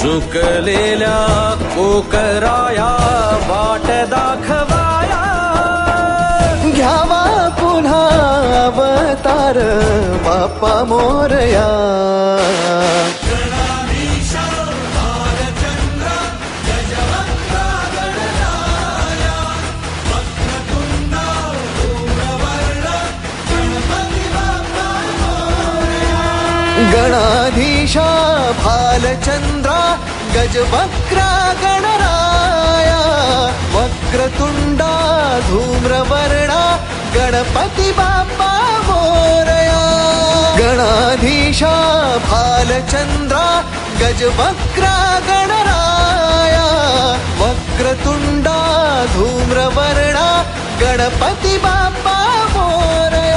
झुकलेल्या कोकराया वाट दाखवाया, घ्यावा पुन्हा अवतार बाप्पा मोरया. गणाधीशा भालचंद्रा गजवक्रा गणराया, वक्रतुंडा धूम्रवर्णा गणपती बाप्पा मोरया. गणाधीशा भालचंद्रा गजवक्रा गणराया, वक्रतुंडा धूम्रवर्णा गणपती बाप्पा मोरया.